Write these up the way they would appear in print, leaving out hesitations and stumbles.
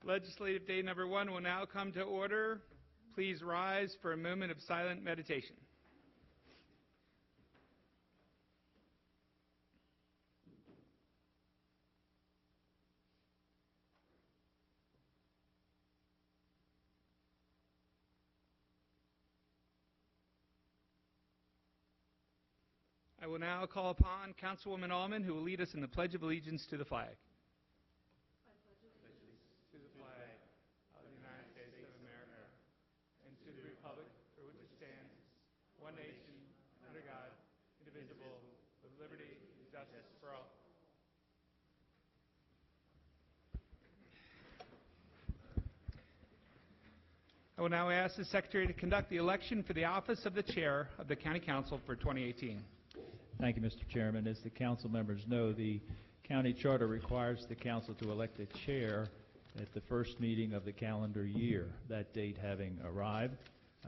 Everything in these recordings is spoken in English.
Legislative day number 1 will now come to order. Please rise for a moment of silent meditation. I will now call upon Councilwoman Allman, who will lead us in the Pledge of Allegiance to the flag. I pledge allegiance to the flag of the United States of America and to the republic for which it stands, one nation, under God, indivisible, with liberty and justice for all. I will now ask the Secretary to conduct the election for the office of the Chair of the County Council for 2018. Thank you, Mr. Chairman. As the council members know, the county charter requires the council to elect a chair at the first meeting of the calendar year. That date having arrived,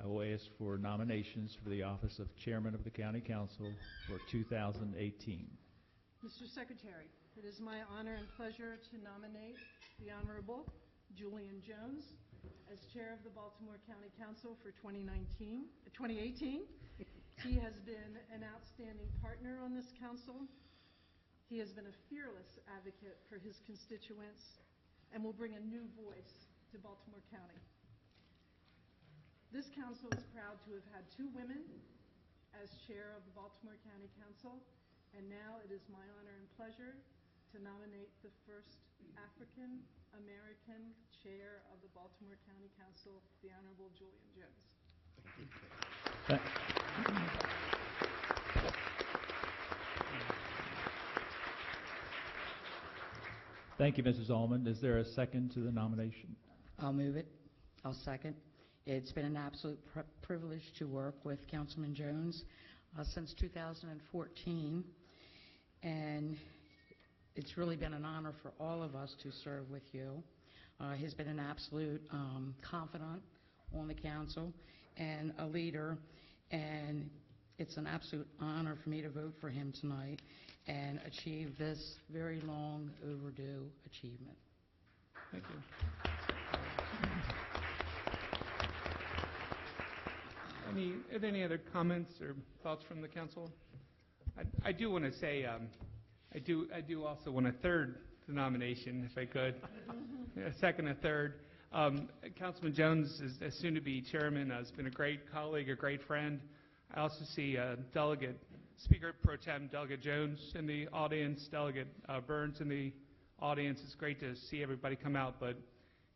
I will ask for nominations for the office of Chairman of the County Council for 2018. Mr. Secretary, it is my honor and pleasure to nominate the Honorable Julian Jones as Chair of the Baltimore County Council for 2018. He has been an outstanding partner on this council. He has been a fearless advocate for his constituents and will bring a new voice to Baltimore County. This council is proud to have had 2 women as chair of the Baltimore County Council, and now it is my honor and pleasure to nominate the first African American chair of the Baltimore County Council, the Honorable Julian Jones. Thank you, Mrs. Allman. Is there a second to the nomination? I'll move it. I'll second. It's been an absolute privilege to work with Councilman Jones since 2014, and it's really been an honor for all of us to serve with you. He's been an absolute confidant on the council and a leader, and it's an absolute honor for me to vote for him tonight and achieve this very long overdue achievement. Thank you. Any other comments or thoughts from the council? I do want to say I do also want to third the nomination, if I could. Second and third. Councilman Jones is soon to be chairman. Has been a great colleague, a great friend. I also see Delegate Speaker Pro Tem Delegate Jones in the audience, Delegate Burns in the audience. It's great to see everybody come out. But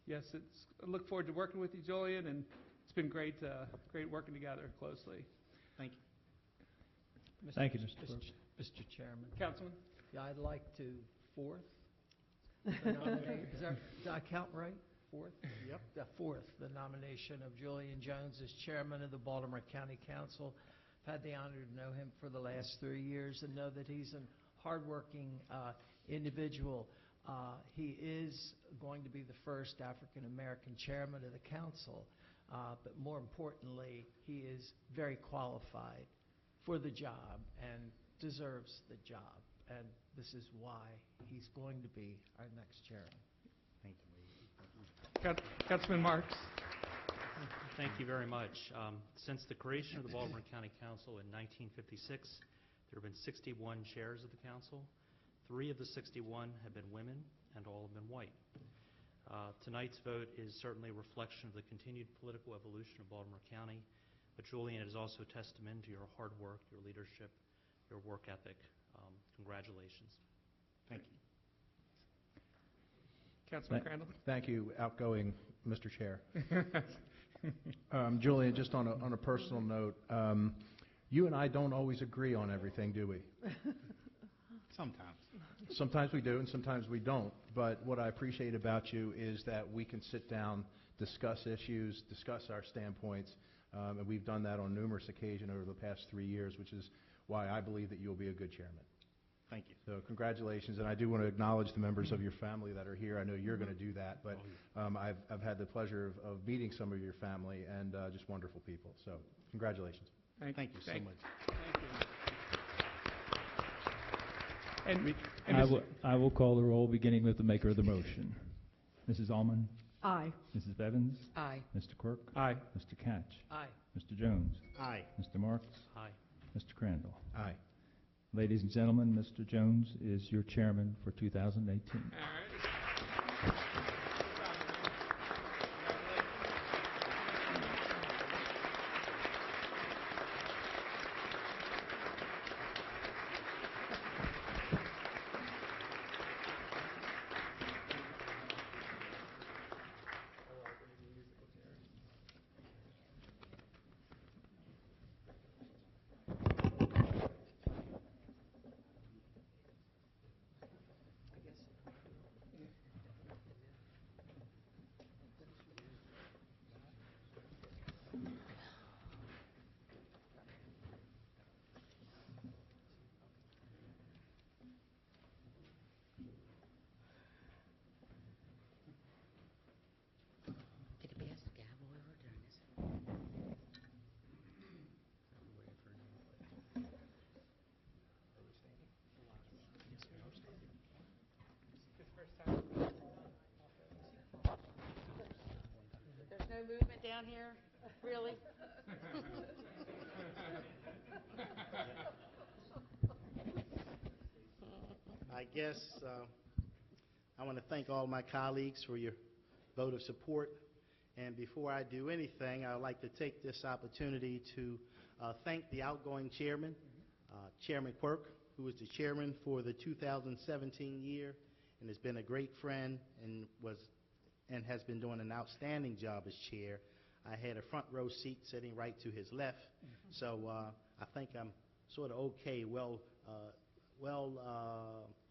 yes, I look forward to working with you, Julian, and it's been great working together closely. Thank you. Thank you, Mr. Chairman. Councilman? Yeah, I'd like to fourth the nomination. Did I count right? Fourth? Yep. The fourth, the nomination of Julian Jones as chairman of the Baltimore County Council. I've had the honor to know him for the last 3 years and know that he's a hardworking individual. He is going to be the first African-American chairman of the council, but more importantly, he is very qualified for the job and deserves the job. And this is why he's going to be our next chairman. Thank you. Councilman Marks. Thank you very much. Since the creation of the Baltimore County Council in 1956, there have been 61 chairs of the council. 3 of the 61 have been women, and all have been white. Tonight's vote is certainly a reflection of the continued political evolution of Baltimore County, but Julian, it is also a testament to your hard work, your leadership, your work ethic. Congratulations. Thank you. Councilman Crandall. Thank you, outgoing Mr. Chair. Julian, just on a personal note, you and I don't always agree on everything, do we? Sometimes. Sometimes we do, and sometimes we don't. But what I appreciate about you is that we can sit down, discuss issues, discuss our standpoints, and we've done that on numerous occasions over the past 3 years, which is why I believe that you'll be a good chairman. Thank you. So congratulations, and I do want to acknowledge the members of your family that are here. I know you're going to do that, but I've had the pleasure of meeting some of your family, and just wonderful people. So congratulations. Thank you so much. Thank you. I will call the roll, beginning with the maker of the motion. Mrs. Allman? Aye. Mrs. Bevins? Aye. Mr. Quirk? Aye. Mr. Catch? Aye. Mr. Jones? Aye. Mr. Marks? Aye. Mr. Crandall? Aye. Ladies and gentlemen, Mr. Jones is your chairman for 2018. All right. Did he pass the gavel over during this? There's no movement down here? Really? I guess I want to thank all my colleagues for your vote of support. And before I do anything, I would like to take this opportunity to thank the outgoing chairman, Chairman Quirk, who was the chairman for the 2017 year and has been a great friend and has been doing an outstanding job as chair. I had a front row seat sitting right to his left, so I think I'm sort of okay, well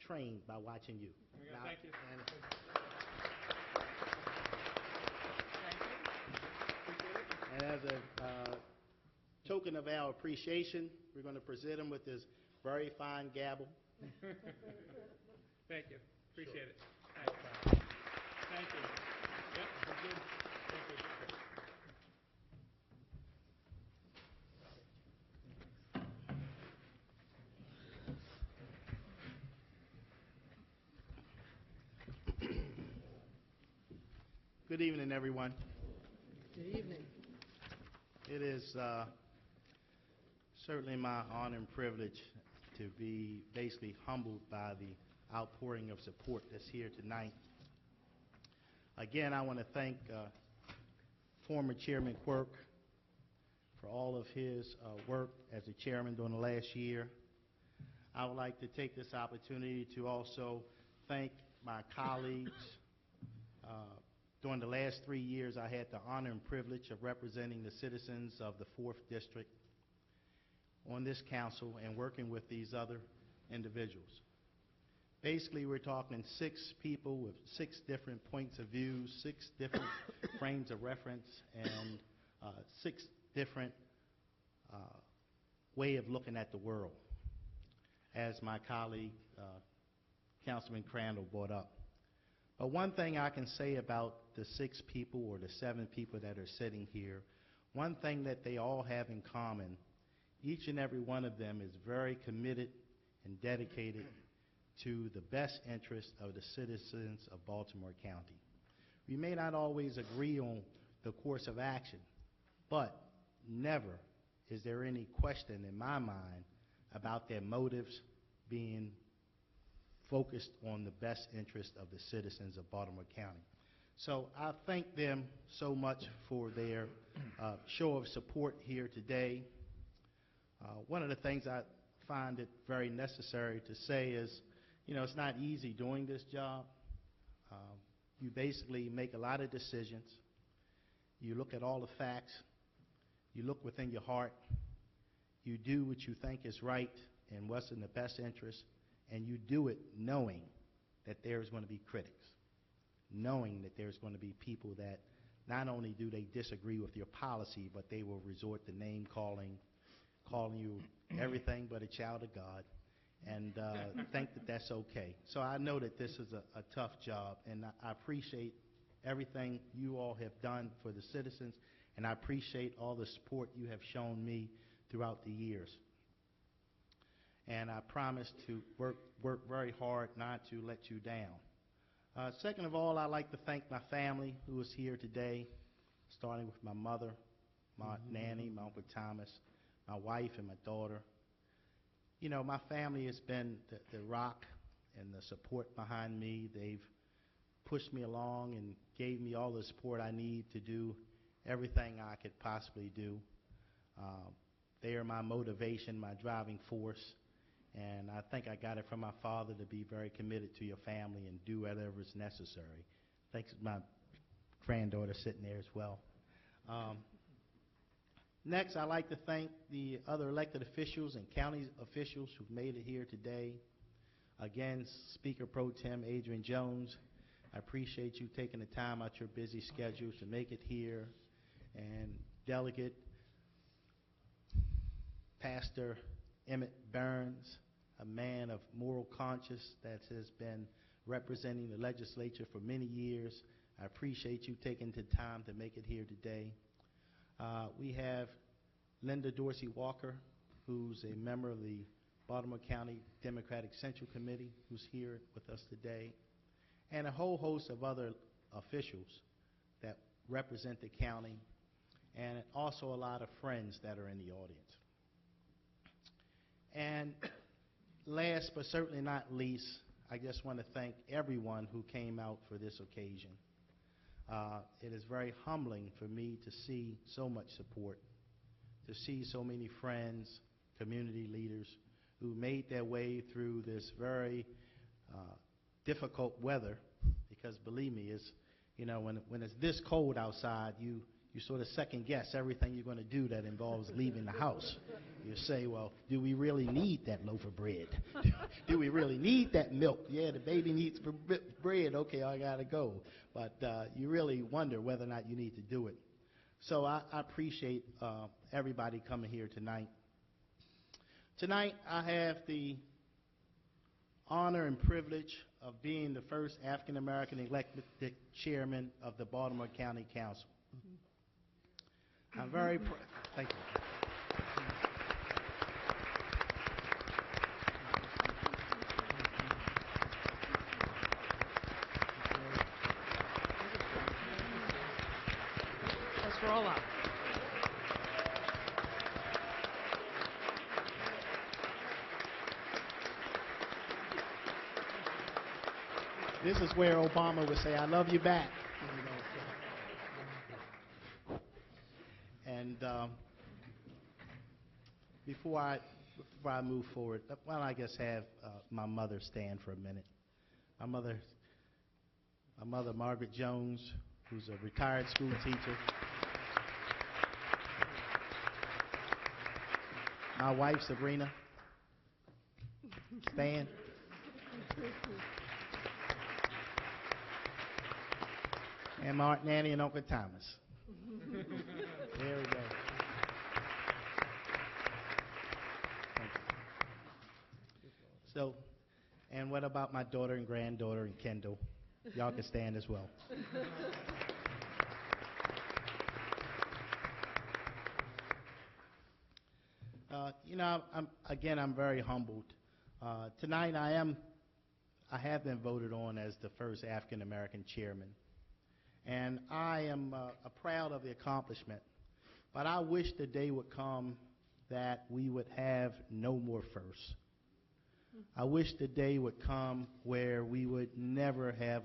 trained by watching you. Thank you. And as a token of our appreciation, we're going to present him with this very fine gavel. Thank you. Appreciate it. Thank you. Yep, we're good. Thank you. Good evening, everyone. Good evening. It is certainly my honor and privilege to be basically humbled by the outpouring of support that's here tonight. Again, I want to thank former Chairman Quirk for all of his work as a chairman during the last year. I would like to take this opportunity to also thank my colleagues. During the last 3 years, I had the honor and privilege of representing the citizens of the 4th District on this council and working with these other individuals. Basically, we're talking 6 people with 6 different points of view, 6 different frames of reference, and 6 different way of looking at the world, as my colleague, Councilman Crandall, brought up. But one thing I can say about the 6 people or the 7 people that are sitting here, one thing that they all have in common, each and every one of them is very committed and dedicated to the best interest of the citizens of Baltimore County. We may not always agree on the course of action, but never is there any question in my mind about their motives being focused on the best interest of the citizens of Baltimore County. So I thank them so much for their show of support here today. One of the things I find it very necessary to say is, you know, it's not easy doing this job. You basically make a lot of decisions. You look at all the facts. You look within your heart. You do what you think is right and what's in the best interest, and you do it knowing that there's going to be critics, knowing that there's going to be people that not only do they disagree with your policy, but they will resort to name calling you everything but a child of God, and think that that's okay. So I know that this is a tough job, and I appreciate everything you all have done for the citizens, and I appreciate all the support you have shown me throughout the years. And I promise to work very hard not to let you down. Second of all, I'd like to thank my family who is here today, starting with my mother, my Aunt Nanny, my Uncle Thomas, my wife, and my daughter. You know, my family has been the rock and the support behind me. They've pushed me along and gave me all the support I need to do everything I could possibly do. They are my motivation, my driving force, and I think I got it from my father to be very committed to your family and do whatever is necessary. Thanks to my granddaughter sitting there as well. Next, I'd like to thank the other elected officials and county officials who've made it here today. Again, Speaker Pro Tem Adrian Jones, I appreciate you taking the time out your busy schedules to make it here. And Delegate Pastor Emmett Burns, a man of moral conscience that has been representing the legislature for many years. I appreciate you taking the time to make it here today. We have Linda Dorsey Walker, who's a member of the Baltimore County Democratic Central Committee, who's here with us today, and a whole host of other officials that represent the county, and also a lot of friends that are in the audience. And last but certainly not least, I just want to thank everyone who came out for this occasion. It is very humbling for me to see so much support, to see so many friends, community leaders who made their way through this very difficult weather, because believe me, it's, you know, when it's this cold outside, you sort of second guess everything you're going to do that involves leaving the house. You say, well, do we really need that loaf of bread? Do we really need that milk? Yeah, the baby needs bread. Okay, I got to go. But you really wonder whether or not you need to do it. So I appreciate everybody coming here tonight. Tonight, I have the honor and privilege of being the first African-American elected chairman of the Baltimore County Council. I'm very proud. Thank you. Let's roll up. This is where Obama would say, I love you back. And before I move forward, why don't I just have my mother stand for a minute. My mother, Margaret Jones, who's a retired school teacher. My wife, Sabrina. Stand. And my Aunt Nanny and Uncle Thomas. There we go. Thank you. So, and what about my daughter and granddaughter and Kendall? Y'all can stand as well. You know, I'm very humbled. Tonight I have been voted on as the first African American chairman. And I am proud of the accomplishment. But I wish the day would come that we would have no more firsts. I wish the day would come where we would never have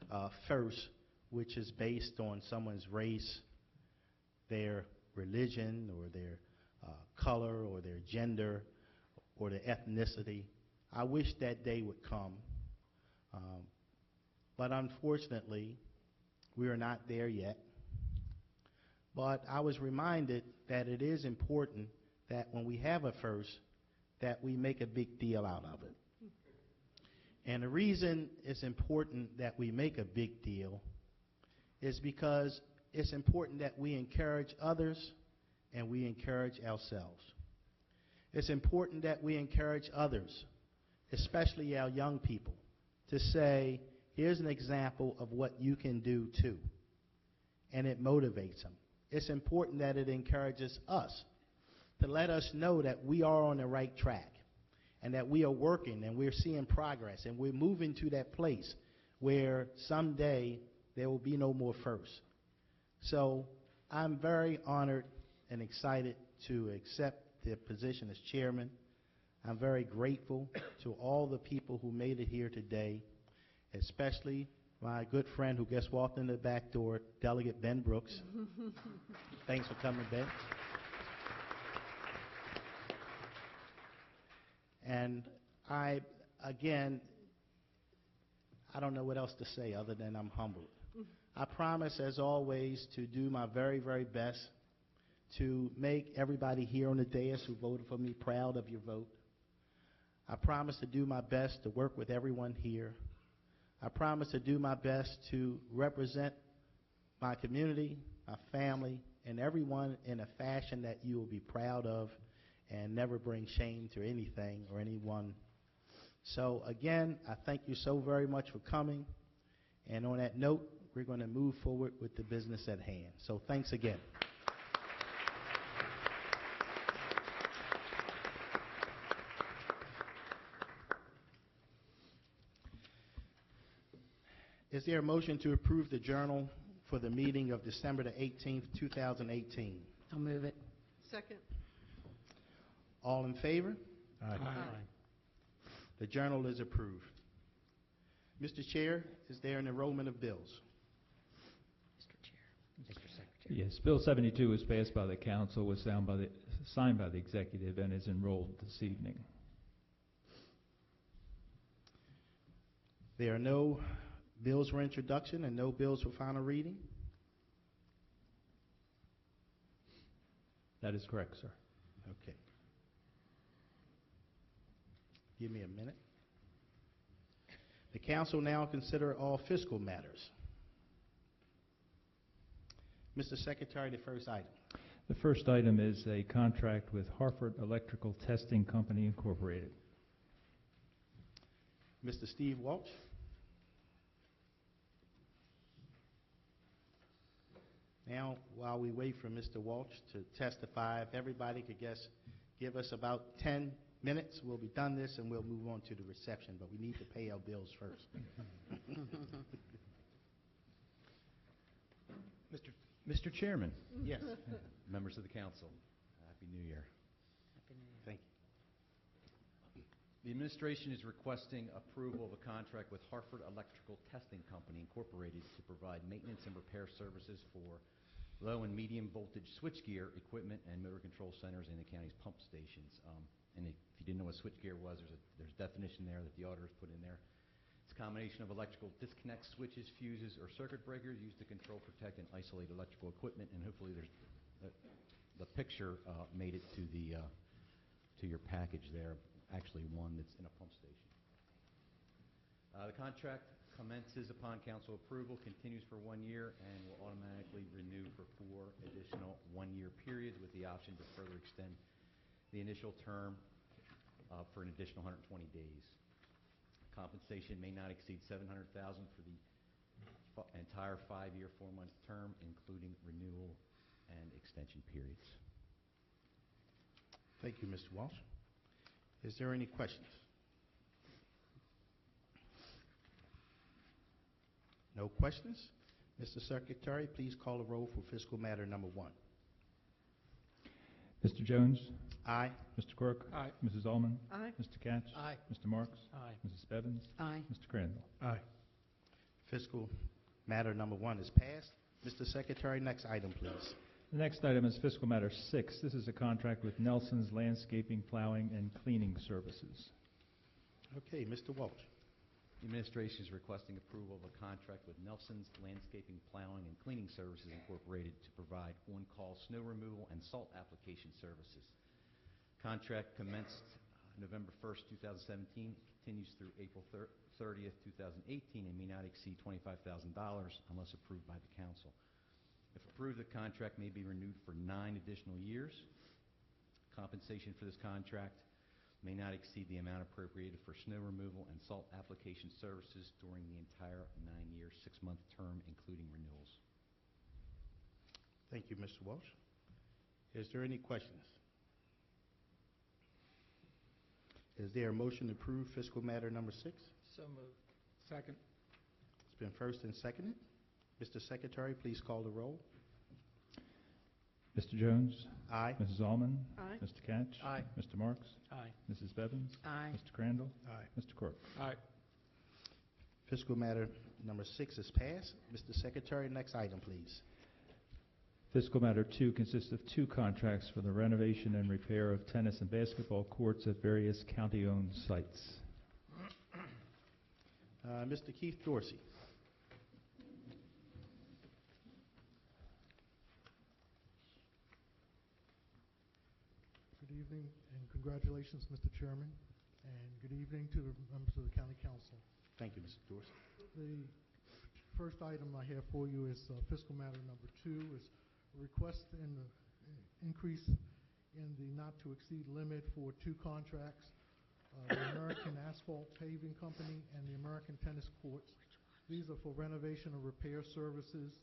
a first which is based on someone's race, their religion, or their color, or their gender, or their ethnicity. I wish that day would come. But unfortunately, we are not there yet. But I was reminded that it is important that when we have a first, that we make a big deal out of it. And the reason it's important that we make a big deal is because it's important that we encourage others and we encourage ourselves. It's important that we encourage others, especially our young people, to say, here's an example of what you can do too. And it motivates them. It's important that it encourages us to let us know that we are on the right track and that we are working and we're seeing progress and we're moving to that place where someday there will be no more firsts. So I'm very honored and excited to accept the position as chairman. I'm very grateful to all the people who made it here today, especially my good friend who just walked in the back door, Delegate Ben Brooks. Thanks for coming, Ben. And again, I don't know what else to say other than I'm humbled. I promise, as always, to do my very, very best to make everybody here on the dais who voted for me proud of your vote. I promise to do my best to work with everyone here. I promise to do my best to represent my community, my family, and everyone in a fashion that you will be proud of and never bring shame to anything or anyone. So again, I thank you so very much for coming. And on that note, we're going to move forward with the business at hand. So thanks again. Is there a motion to approve the journal for the meeting of December the 18th, 2018? I'll move it. Second. All in favor? Aye. The journal is approved. Mr. Chair, is there an enrollment of bills? Mr. Chair. Mr. Secretary. Yes, Bill 72 was passed by the council, was signed by the executive, and is enrolled this evening. There are no bills for introduction and no bills for final reading? That is correct, sir. Okay. Give me a minute. The council now consider all fiscal matters. Mr. Secretary, the first item. The first item is a contract with Hartford Electrical Testing Company, Incorporated. Mr. Steve Walsh. Now, while we wait for Mr. Walsh to testify, if everybody could give us about 10 minutes, we'll be done this and we'll move on to the reception, but we need to pay our bills first. Mr. Chairman, Yes, members of the council, Happy New Year. Happy New Year. thank you. The administration is requesting approval of a contract with Hartford Electrical Testing Company, Incorporated, to provide maintenance and repair services for low and medium voltage switchgear equipment and motor control centers in the county's pump stations. And if you didn't know what switchgear was, there's a definition there that the auditors put in there. It's a combination of electrical disconnect switches, fuses, or circuit breakers used to control, protect, and isolate electrical equipment. And hopefully, the picture made it to your package there. Actually, one that's in a pump station. The contract commences upon council approval, continues for 1 year, and will automatically renew for 4 additional one-year periods with the option to further extend the initial term for an additional 120 days. Compensation may not exceed $700,000 for the entire 5-year, 4-month term, including renewal and extension periods. Thank you, Mr. Walsh. Is there any questions? No questions? Mr. Secretary, please call the roll for fiscal matter number 1. Mr. Jones? Aye. Mr. Quirk? Aye. Mrs. Ullman? Aye. Mr. Katz? Aye. Mr. Marks? Aye. Mrs. Bevins? Aye. Mr. Crandall? Aye. Fiscal matter number 1 is passed. Mr. Secretary, next item, please. The next item is fiscal matter 6. This is a contract with Nelson's Landscaping, Plowing, and Cleaning Services. Okay, Mr. Walsh. The administration is requesting approval of a contract with Nelson's Landscaping, Plowing, and Cleaning Services, Incorporated, to provide on-call snow removal and salt application services. Contract commenced November 1st, 2017, continues through April 30th, 2018, and may not exceed $25,000 unless approved by the council. If approved, the contract may be renewed for 9 additional years. Compensation for this contract may not exceed the amount appropriated for snow removal and salt application services during the entire 9-year, 6-month term, including renewals. Thank you, Mr. Walsh. Is there any questions? Is there a motion to approve fiscal matter number 6? So moved. Second. been first and seconded. Mr. Secretary, please call the roll. Mr. Jones? Aye. Mrs. Allman? Aye. Mr. Catch? Aye. Mr. Marks? Aye. Mrs. Bevins? Aye. Mr. Crandall? Aye. Mr. Quirk? Aye. Fiscal matter number 6 is passed. Mr. Secretary, next item, please. Fiscal Matter 2 consists of 2 contracts for the renovation and repair of tennis and basketball courts at various county-owned sites. Mr. Keith Dorsey. Good evening and congratulations, Mr. Chairman, and good evening to the members of the County Council. Thank you, Mr. Dorsey. The first item I have for you is fiscal matter number 2, is a request in the increase in the not-to-exceed limit for 2 contracts, the American Asphalt Paving Company and the American Tennis Courts. These are for renovation or repair services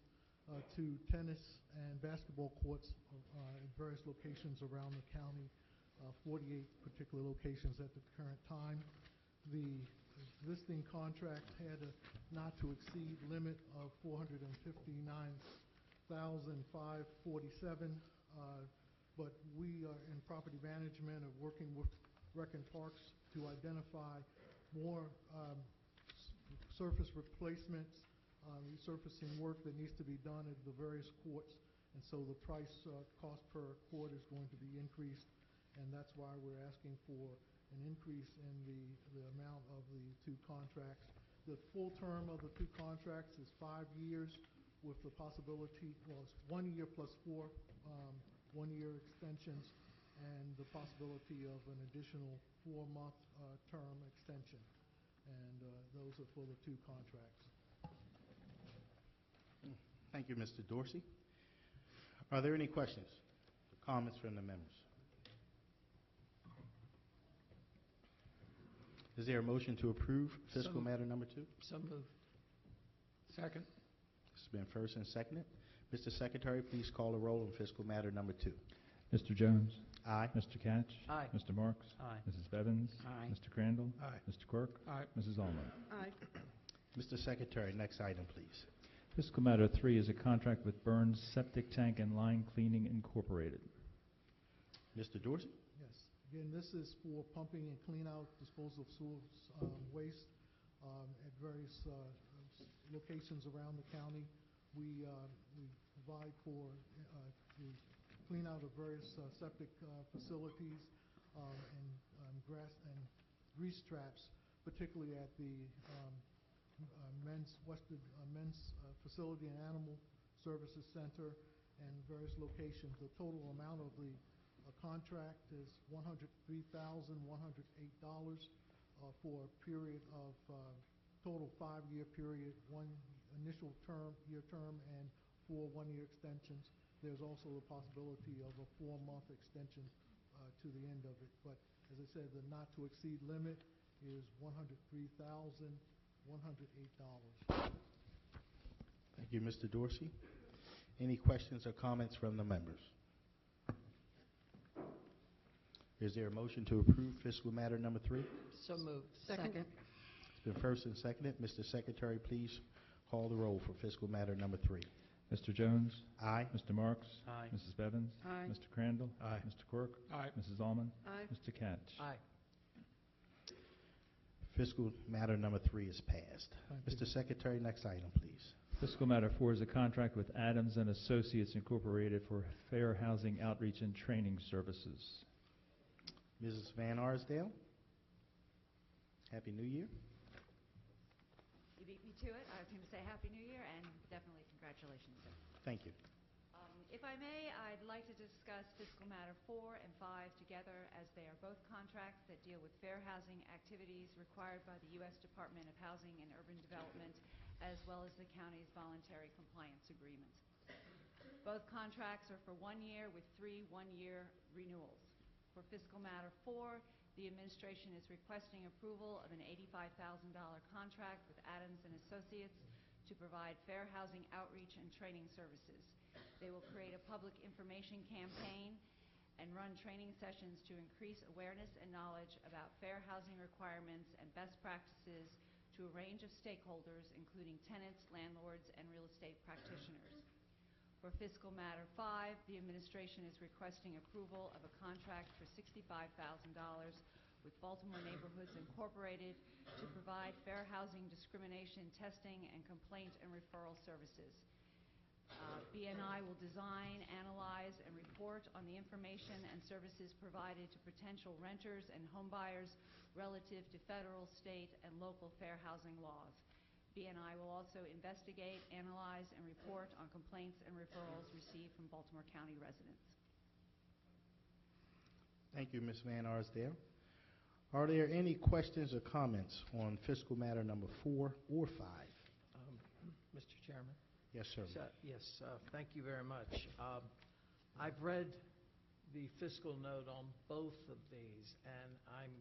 to tennis and basketball courts in various locations around the county, 48 particular locations at the current time. The existing contract had a not-to-exceed limit of $459,547, but we are in property management of working with Rec and Parks to identify more surface replacements, resurfacing work that needs to be done at the various courts, and so the price cost per court is going to be increased, and that's why we're asking for an increase in the amount of the 2 contracts. The full term of the 2 contracts is 5 years with the possibility, well, it's 1 year plus 4 1-year extensions and the possibility of an additional 4-month term extension. And those are for the 2 contracts. Thank you, Mr. Dorsey. Are there any questions or comments from the members? Is there a motion to approve fiscal matter number 2? So moved. Second. It's been first and seconded. Mr. Secretary, please call the roll on fiscal matter number 2. Mr. Jones? Aye. Mr. Catch? Aye. Mr. Marks? Aye. Mrs. Bevins? Aye. Mr. Crandall? Aye. Mr. Quirk? Aye. Mrs. Allman? Aye. Mr. Secretary, next item, please. Fiscal Matter 3 is a contract with Burns Septic Tank and Line Cleaning Incorporated. Mr. Dorsey? Yes. Again, this is for pumping and clean out disposal of sewer waste at various locations around the county. We provide for the clean out of various septic facilities and grease traps, particularly at the men's facility and animal services center and various locations. The total amount of the contract is $103,108 for a period of total 5-year period, 1 initial year term and 4 1-year extensions. There's also the possibility of a 4-month extension to the end of it. But as I said, the not to exceed limit is $103,108. Thank you, Mr. Dorsey. Any questions or comments from the members? Is there a motion to approve fiscal matter number 3? So moved. Second. It's been first and seconded. Mr. Secretary, please call the roll for fiscal matter number 3. Mr. Jones? Aye. Mr. Marks? Aye. Mrs. Bevins? Aye. Mr. Crandall? Aye. Mr. Quirk? Aye. Mrs. Allman? Aye. Mr. Catch? Aye. Fiscal matter number 3 is passed. Mr. Secretary, next item, please. Fiscal Matter 4 is a contract with Adams and Associates Incorporated for fair housing outreach and training services. Mrs. Van Arsdale? Happy New Year. You beat me to it. I was going to say Happy New Year and definitely congratulations, sir. Thank you. If I may, I'd like to discuss fiscal matter 4 and 5 together, as they are both contracts that deal with fair housing activities required by the U.S. Department of Housing and Urban Development, as well as the county's voluntary compliance agreements. Both contracts are for 1 year with 3 1-year renewals. For fiscal matter 4, the administration is requesting approval of an $85,000 contract with Adams and Associates to provide fair housing outreach and training services. They will create a public information campaign and run training sessions to increase awareness and knowledge about fair housing requirements and best practices to a range of stakeholders, including tenants, landlords, and real estate practitioners. For fiscal matter 5, the administration is requesting approval of a contract for $65,000 with Baltimore Neighborhoods Incorporated to provide fair housing discrimination testing and complaint and referral services. BNI will design, analyze, and report on the information and services provided to potential renters and homebuyers relative to federal, state, and local fair housing laws. BNI will also investigate, analyze, and report on complaints and referrals received from Baltimore County residents. Thank you, Ms. Van Arsdale. Are there any questions or comments on fiscal matter number 4 or 5? Mr. Chairman? Yes, sir. Yes, thank you very much. I've read the fiscal note on both of these, and I'm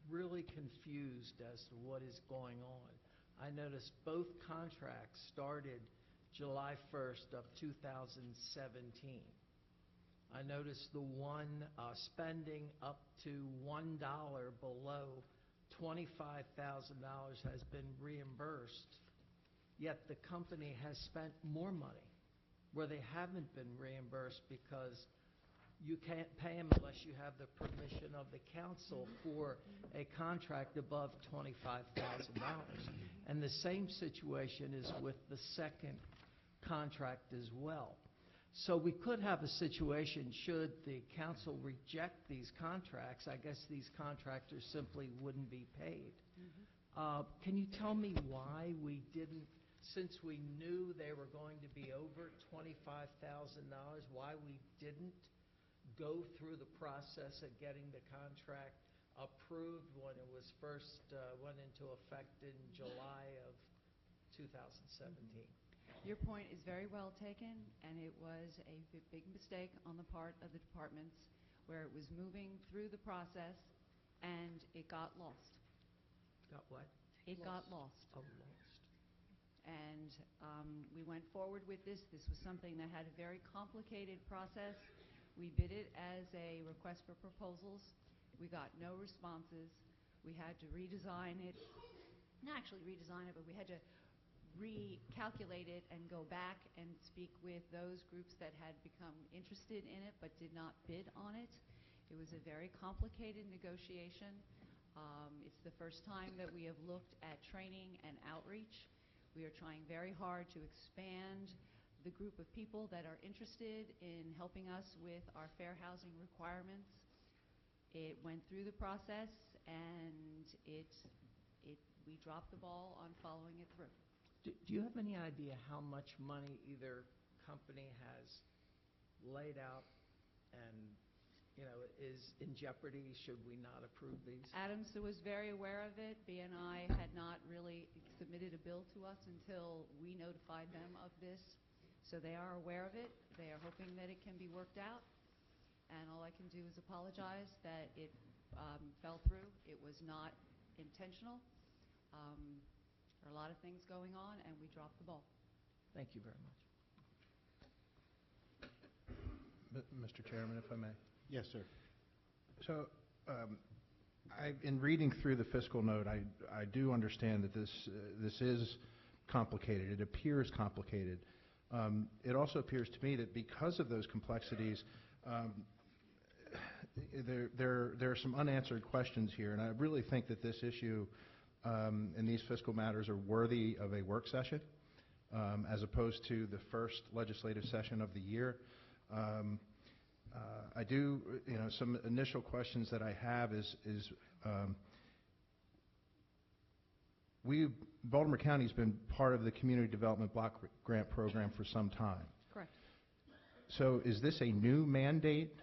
really confused as to what is going on. I noticed both contracts started July 1st of 2017. I noticed the one spending up to $1 below $25,000 has been reimbursed, yet the company has spent more money where they haven't been reimbursed because you can't pay them unless you have the permission of the council for a contract above $25,000. And the same situation is with the second contract as well. So we could have a situation, should the council reject these contracts, I guess these contractors simply wouldn't be paid. Can you tell me why we didn't, since we knew they were going to be over $25,000, why we didn't go through the process of getting the contract approved when it was first went into effect in July of 2017? Your point is very well taken, and it was a big mistake on the part of the departments where it was moving through the process and it got lost. Got what? It got lost. Oh, lost. And we went forward with this. This was something that had a very complicated process. We bid it as a request for proposals. We got no responses. We had to redesign it. Not actually redesign it, but we had to recalculate it and go back and speak with those groups that had become interested in it but did not bid on it. It was a very complicated negotiation. It's the first time that we have looked at training and outreach. We are trying very hard to expand the group of people that are interested in helping us with our fair housing requirements. It went through the process, and we dropped the ball on following it through. Do you have any idea how much money either company has laid out and, is in jeopardy should we not approve these? Adams was very aware of it. BNI had not really submitted a bill to us until we notified them of this. So they are aware of it. They are hoping that it can be worked out. And all I can do is apologize that it fell through. It was not intentional. There are a lot of things going on, and we dropped the ball. Thank you very much. Mr. Chairman, if I may. Yes, sir. So, in reading through the fiscal note, I do understand that this is complicated. It appears complicated. It also appears to me that because of those complexities, there are some unanswered questions here, and I really think that this issue and these fiscal matters are worthy of a work session as opposed to the first legislative session of the year. I do, some initial questions that I have is Baltimore County's been part of the Community Development Block Grant Program for some time. Correct. So is this a new mandate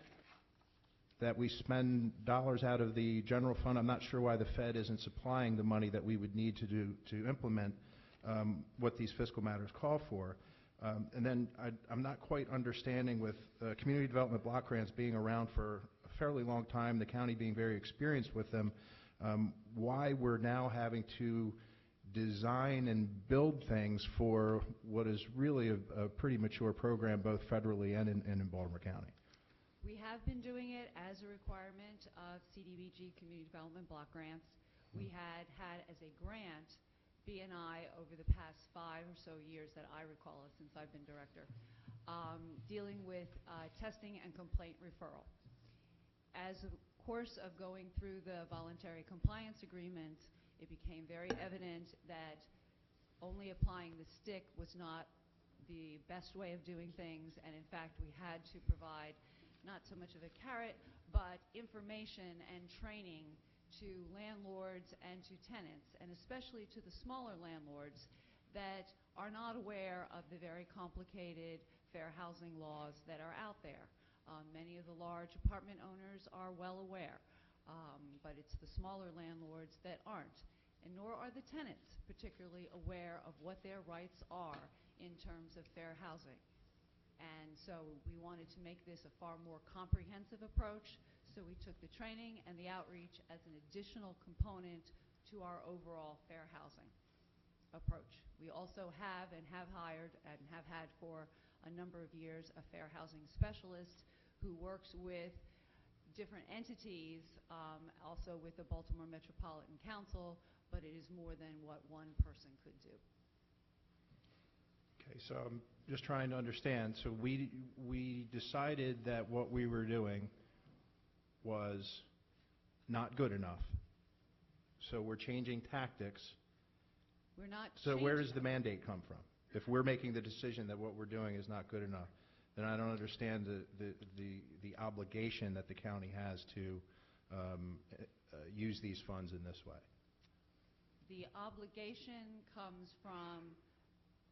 that we spend dollars out of the general fund? I'm not sure why the Fed isn't supplying the money that we would need to do to implement what these fiscal matters call for. And then I'm not quite understanding with community development block grants being around for a fairly long time, the county being very experienced with them, why we're now having to design and build things for what is really a pretty mature program both federally and in Baltimore County. We have been doing it as a requirement of CDBG Community Development Block Grants. We had as a grant B&I over the past 5 or so years that I recall since I've been director, dealing with testing and complaint referral. As a course of going through the voluntary compliance agreement, it became very evident that only applying the stick was not the best way of doing things, and in fact we had to provide not so much of a carrot, but information and training to landlords and to tenants, and especially to the smaller landlords that are not aware of the very complicated fair housing laws that are out there. Many of the large apartment owners are well aware, but it's the smaller landlords that aren't, and nor are the tenants particularly aware of what their rights are in terms of fair housing. And so we wanted to make this a far more comprehensive approach, so we took the training and the outreach as an additional component to our overall fair housing approach. We also have and have hired and have had for a number of years a fair housing specialist who works with different entities, also with the Baltimore Metropolitan Council, but it is more than what one person could do. Okay, so I'm just trying to understand. So we decided that what we were doing was not good enough. So we're changing tactics. We're not So where does the mandate come from? If we're making the decision that what we're doing is not good enough, then I don't understand the obligation that the county has to use these funds in this way. The obligation comes from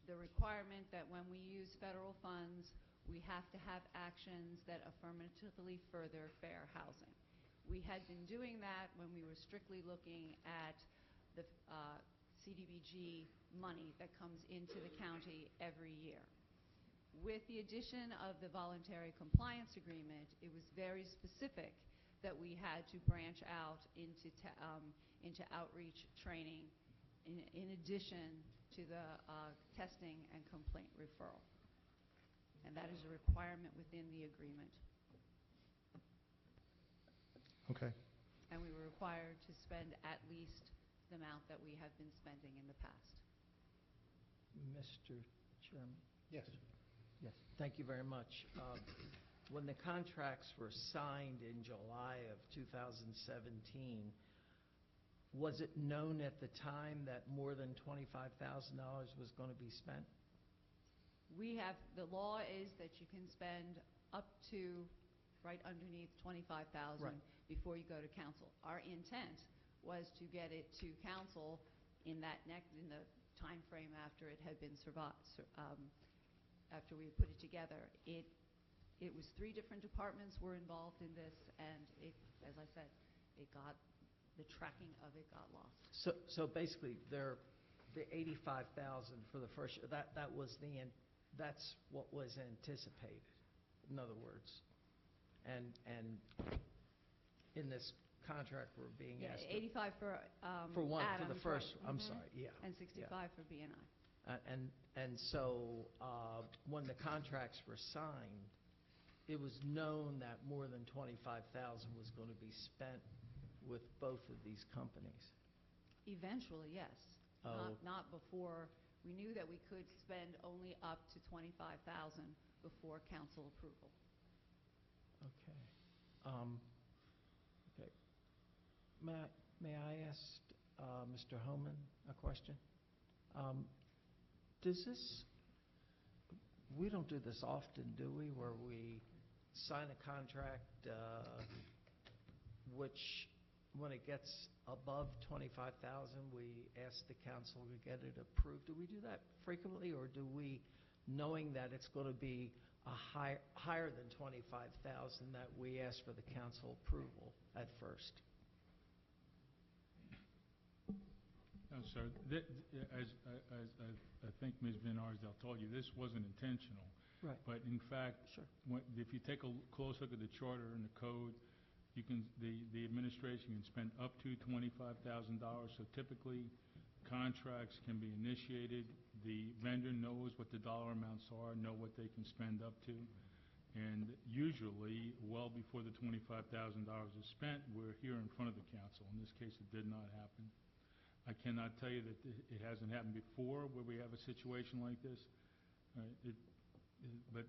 the requirement that when we use federal funds, we have to have actions that affirmatively further fair housing. We had been doing that when we were strictly looking at the CDBG money that comes into the county every year. With the addition of the voluntary compliance agreement, it was very specific that we had to branch out into outreach training in addition to the testing and complaint referral. And that is a requirement within the agreement. Okay. And we were required to spend at least the amount that we have been spending in the past. Mr. Chairman? Yes. Yes, thank you very much. When the contracts were signed in July of 2017, was it known at the time that more than $25,000 was going to be spent? The law is that you can spend up to right underneath $25,000 Right. before you go to council. Our intent was to get it to council in the time frame after it had been after we put it together. It was 3 different departments were involved in this, and as I said, the tracking of it got lost. So basically, the $85,000 for the first year, that's what was anticipated, in other words. And in this contract, we're being asked to- 85 for for one, for the Adams, first, right. I'm Mhm. sorry, yeah. And 65 for B&I. And so when the contracts were signed, it was known that more than $25,000 was going to be spent with both of these companies. Eventually, yes. Oh. Not before. We knew that we could spend only up to $25,000 before council approval. Okay. Okay. May I ask Mr. Homan a question? We don't do this often, do we, where we sign a contract which, when it gets above $25,000, we ask the council to get it approved? Do we do that frequently, or do we, knowing that it's going to be higher than $25,000, that we ask for the council approval at first? No, sir. As I think Ms. Van Arsdale told you, this wasn't intentional. Right. But in fact, Sure. if you take a close look at the charter and the code, the administration can spend up to $25,000. So typically, contracts can be initiated. The vendor knows what the dollar amounts are, know what they can spend up to. And usually, well before the $25,000 is spent, we're here in front of the council. In this case, it did not happen. I cannot tell you that it hasn't happened before where we have a situation like this. But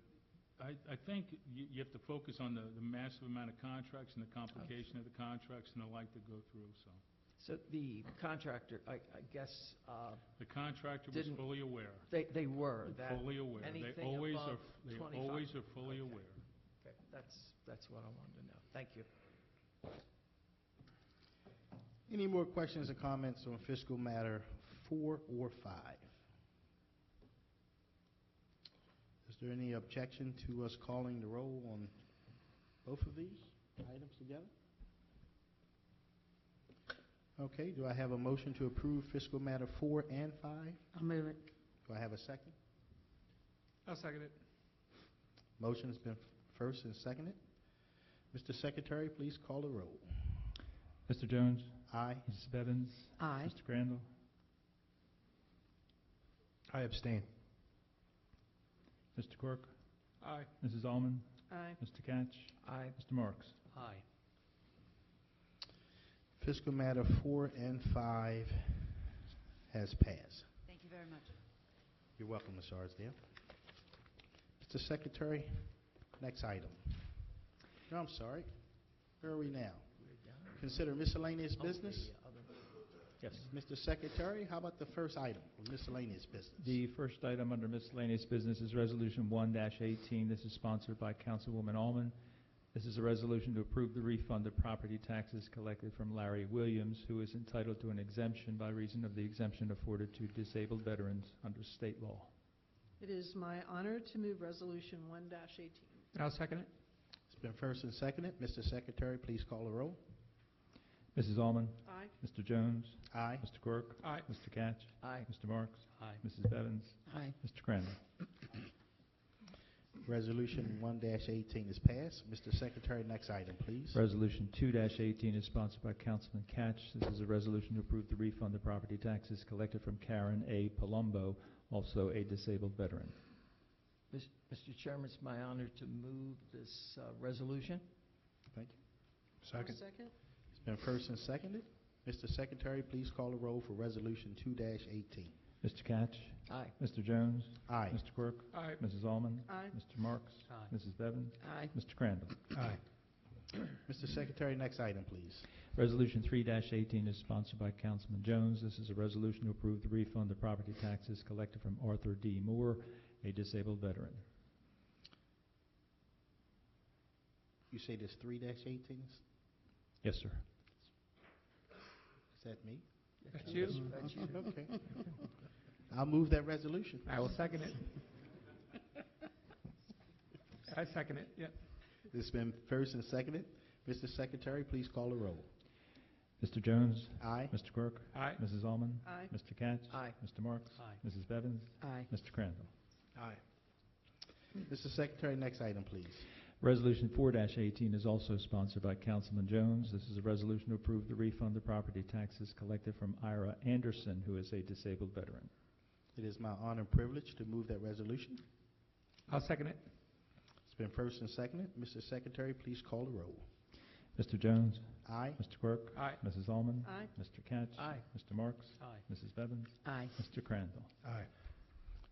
I think you have to focus on the massive amount of contracts and the complication of the contracts and the like to go through, so. So the contractor, I guess, The contractor was Didn't- fully aware. they were, that Fully aware. They anything always above are, they 25. always are fully Okay. aware. Okay, that's what I wanted to know. Thank you. Any more questions or comments on fiscal matter 4 or 5? Is there any objection to us calling the roll on both of these items together? Okay, do I have a motion to approve fiscal matter 4 and 5? I'll move it. Do I have a second? I'll second it. Motion has been first and seconded. Mr. Secretary, please call the roll. Mr. Jones? Aye. Mrs. Bevins? Aye. Mr. Crandall? I abstain. Mr. Quirk? Aye. Mrs. Alman? Aye. Mr. Catch? Aye. Mr. Marks? Aye. Fiscal matter 4 and 5 has passed. Thank you very much. You're welcome, Ms. Arsdale. Mr. Secretary, next item. No, I'm sorry. Where are we now? Consider miscellaneous business. Yes. Mr. Secretary, how about the first item, miscellaneous business? The first item under miscellaneous business is Resolution 1-18. This is sponsored by Councilwoman Allman. This is a resolution to approve the refund of property taxes collected from Larry Williams, who is entitled to an exemption by reason of the exemption afforded to disabled veterans under state law. It is my honor to move Resolution 1-18. I'll second it. It's been first and seconded. Mr. Secretary, please call the roll. Mrs. Alman? Aye. Mr. Jones? Aye. Mr. Quirk? Aye. Mr. Catch? Aye. Mr. Marks? Aye. Mrs. Bevins? Aye. Mr. Crandall? Resolution 1-18 is passed. Mr. Secretary, next item, please. Resolution 2-18 is sponsored by Councilman Catch. This is a resolution to approve the refund of property taxes collected from Karen A. Palumbo, also a disabled veteran. Mr. Chairman, it's my honor to move this resolution. Thank you. Second. Second? It's been first and seconded. Mr. Secretary, please call the roll for Resolution 2-18. Mr. Catch? Aye. Mr. Jones? Aye. Mr. Quirk? Aye. Mrs. Alman? Aye. Mr. Marks? Aye. Mrs. Bevins? Aye. Mr. Crandall? Aye. Mr. Secretary, next item, please. Resolution 3-18 is sponsored by Councilman Jones. This is a resolution to approve the refund of property taxes collected from Arthur D. Moore, a disabled veteran. You say this 3-18? Yes, sir. Is that me? That's you. That's you. Okay. I'll move that resolution. I will second it. I second it, yeah. It's been first and seconded. Mr. Secretary, please call the roll. Mr. Jones? Aye. Mr. Quirk? Aye. Mrs. Alman? Aye. Mr. Catch? Aye. Mr. Marks? Aye. Mrs. Bevins? Aye. Mr. Crandall? Aye. Mr. Secretary, next item, please. Resolution 4-18 is also sponsored by Councilman Jones. This is a resolution to approve the refund of property taxes collected from Ira Anderson, who is a disabled veteran. It is my honor and privilege to move that resolution. I'll second it. It's been first and seconded. Mr. Secretary, please call the roll. Mr. Jones? Aye. Mr. Quirk? Aye. Mrs. Alman? Aye. Mr. Catch? Aye. Mr. Marks? Aye. Mrs. Bevins? Aye. Mr. Crandall? Aye.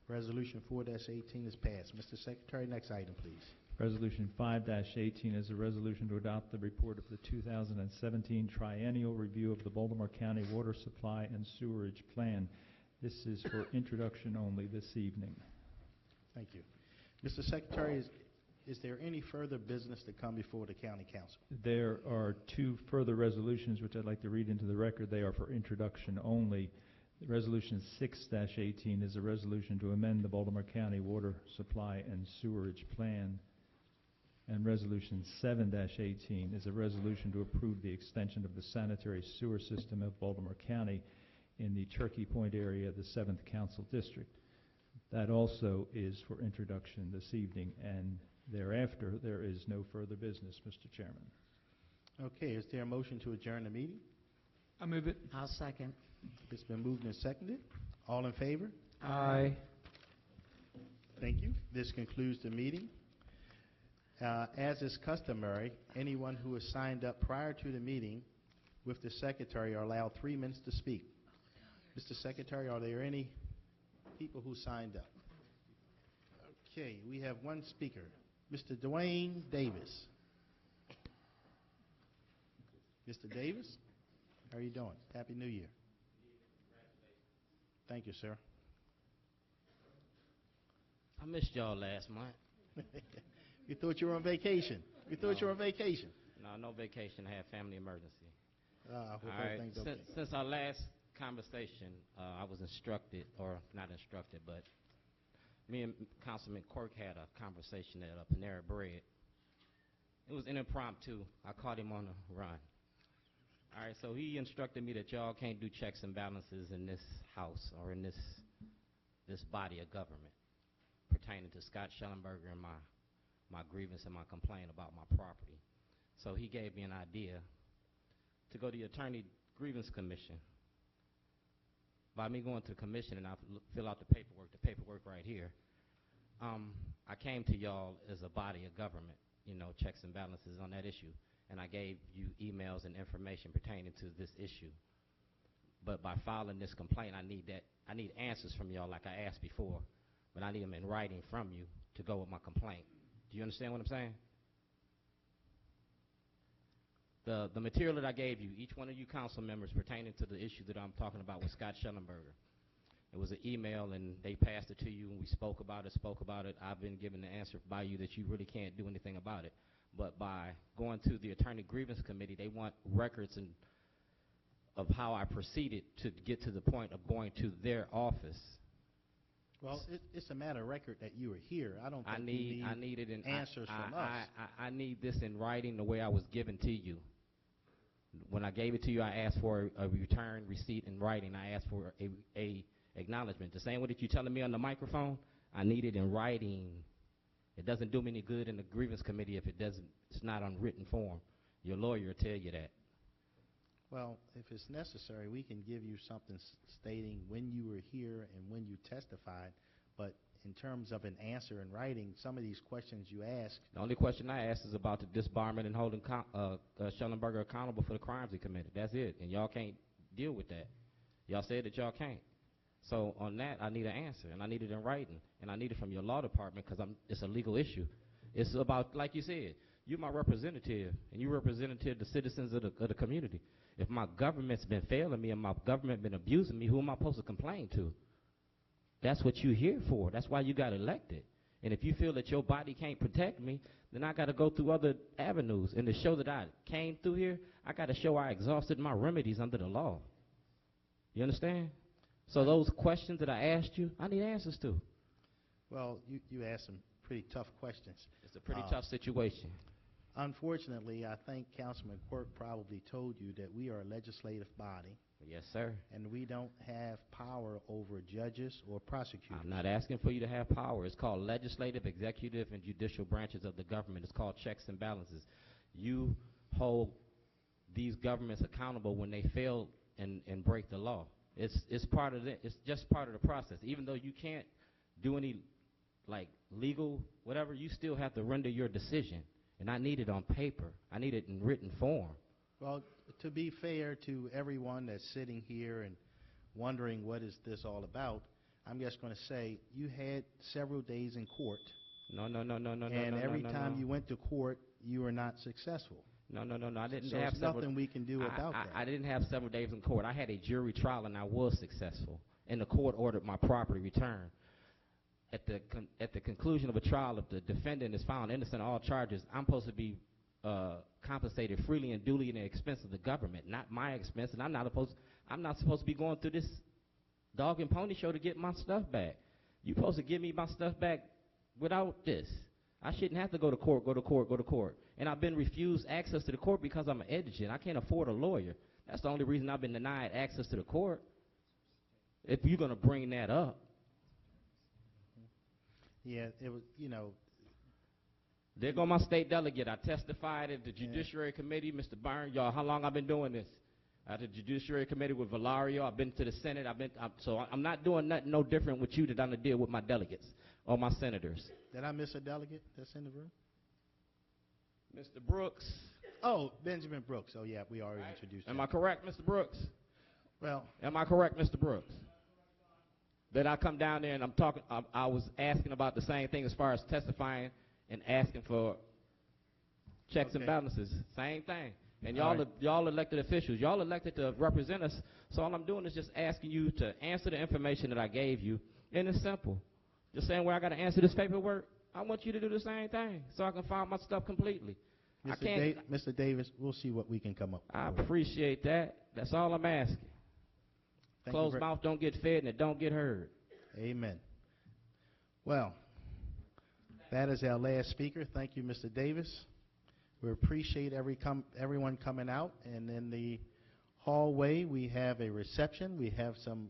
Resolution 4-18 is passed. Mr. Secretary, next item, please. Resolution 5-18 is a resolution to adopt the report of the 2017 triennial review of the Baltimore County Water Supply and Sewerage Plan. This is for introduction only this evening. Thank you. Mr. Secretary, is there any further business to come before the county council? There are two further resolutions which I'd like to read into the record. They are for introduction only. Resolution 6-18 is a resolution to amend the Baltimore County Water Supply and Sewerage Plan. And Resolution 7-18 is a resolution to approve the extension of the sanitary sewer system of Baltimore County in the Turkey Point area of the 7th Council District. That also is for introduction this evening, and thereafter there is no further business, Mr. Chairman. Okay, is there a motion to adjourn the meeting? I'll move it. I'll second. It's been moved and seconded. All in favor? Aye. Thank you. This concludes the meeting. As is customary, anyone who has signed up prior to the meeting with the secretary are allowed 3 minutes to speak. Mr. Secretary, are there any people who signed up? Okay, we have one speaker, Mr. Dwayne Davis. Mr. Davis, how are you doing? Happy New Year. Thank you, sir. I missed y'all last month. We thought you were on vacation. We thought you were on vacation. No vacation. I had family emergency. I hope All right. everything's okay. Since our last conversation, I was instructed, or not instructed, but me and Councilman Quirk had a conversation at Panera Bread. It was an impromptu. I caught him on the run. All right, so he instructed me that y'all can't do checks and balances in this house or in this body of government pertaining to Scott Schellenberger and my grievance and my complaint about my property. So he gave me an idea to go to the Attorney Grievance Commission. By me going to the commission and I fill out the paperwork right here, I came to y'all as a body of government, you know, checks and balances on that issue, and I gave you emails and information pertaining to this issue. But by filing this complaint, I need answers from y'all like I asked before, but I need them in writing from you to go with my complaint. Do you understand what I'm saying? The material that I gave you, each one of you council members pertaining to the issue that I'm talking about with Scott Schellenberger, it was an email and they passed it to you and we spoke about it. I've been given the answer by you that you really can't do anything about it. But by going to the Attorney Grievance Committee, they want records of how I proceeded to get to the point of going to their office. Well, it's a matter of record that you were here. I don't think I need it in answers from us. I need this in writing the way I was given to you. When I gave it to you, I asked for a return receipt in writing. I asked for a acknowledgement. The same way that you're telling me on the microphone, I need it in writing. It doesn't do me any good in the grievance committee if it's not on written form. Your lawyer will tell you that. Well, if it's necessary, we can give you something stating when you were here and when you testified. But in terms of an answer in writing, some of these questions you asked. The only question I asked is about the disbarment and holding Schellenberger accountable for the crimes he committed. That's it. And y'all can't deal with that. Y'all said that y'all can't. So on that, I need an answer, and I need it in writing, and I need it from your law department because it's a legal issue. It's about, like you said, you're my representative, and you representative the citizens of the community. If my government's been failing me and my government been abusing me, who am I supposed to complain to? That's what you're here for. That's why you got elected. And if you feel that your body can't protect me, then I got to go through other avenues. And to show that I came through here, I got to show I exhausted my remedies under the law. You understand? So those questions that I asked you, I need answers to. Well, you asked some pretty tough questions. It's a pretty tough situation. Unfortunately, I think Councilman Quirk probably told you that we are a legislative body. Yes, sir. And we don't have power over judges or prosecutors. I'm not asking for you to have power. It's called legislative, executive, and judicial branches of the government. It's called checks and balances. You hold these governments accountable when they fail and break the law. It's part of it. It's just part of the process. Even though you can't do any like legal whatever, you still have to render your decision. And I need it on paper. I need it in written form. Well, to be fair to everyone that's sitting here and wondering what is this all about, I'm just going to say you had several days in court. No. And every time you went to court, you were not successful. No. I didn't so have there's nothing we can do about that. I didn't have several days in court. I had a jury trial and I was successful. And the court ordered my property returned. At the conclusion of a trial, if the defendant is found innocent of all charges, I'm supposed to be compensated freely and duly at the expense of the government, not my expense. And I'm not supposed to be going through this dog and pony show to get my stuff back. You're supposed to give me my stuff back without this. I shouldn't have to go to court. And I've been refused access to the court because I'm an indigent. I can't afford a lawyer. That's the only reason I've been denied access to the court. If you're going to bring that up. Yeah, it was, There go my state delegate. I testified at the Judiciary Committee, Mr. Byrne. Y'all, how long I've been doing this? At the Judiciary Committee with Valario. I've been to the Senate. So I'm not doing nothing no different with you that I'm to deal with my delegates or my senators. Did I miss a delegate that's in the room? Mr. Brooks. Oh, Benjamin Brooks. Oh, yeah, we already introduced him. Am I correct, Mr. Brooks? Well, Am I correct, Mr. Brooks? That I come down there and I'm talking, I was asking about the same thing as far as testifying and asking for checks and Okay. balances. Same thing. And All y'all, right. y'all elected officials. Y'all elected to represent us. So all I'm doing is just asking you to answer the information that I gave you. And it's simple. Just saying where I got to answer this paperwork, I want you to do the same thing so I can file my stuff completely. I can't. Mr. Davis, we'll see what we can come up with. I appreciate that. That's all I'm asking. Thank you Closed ver- mouth don't get fed and it don't get heard. Amen. Well, that is our last speaker. Thank you, Mr. Davis. We appreciate everyone coming out. And in the hallway, we have a reception. We have some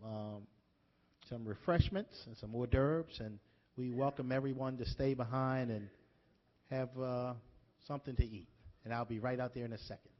refreshments and some hors d'oeuvres, and we welcome everyone to stay behind and have something to eat. And I'll be right out there in a second.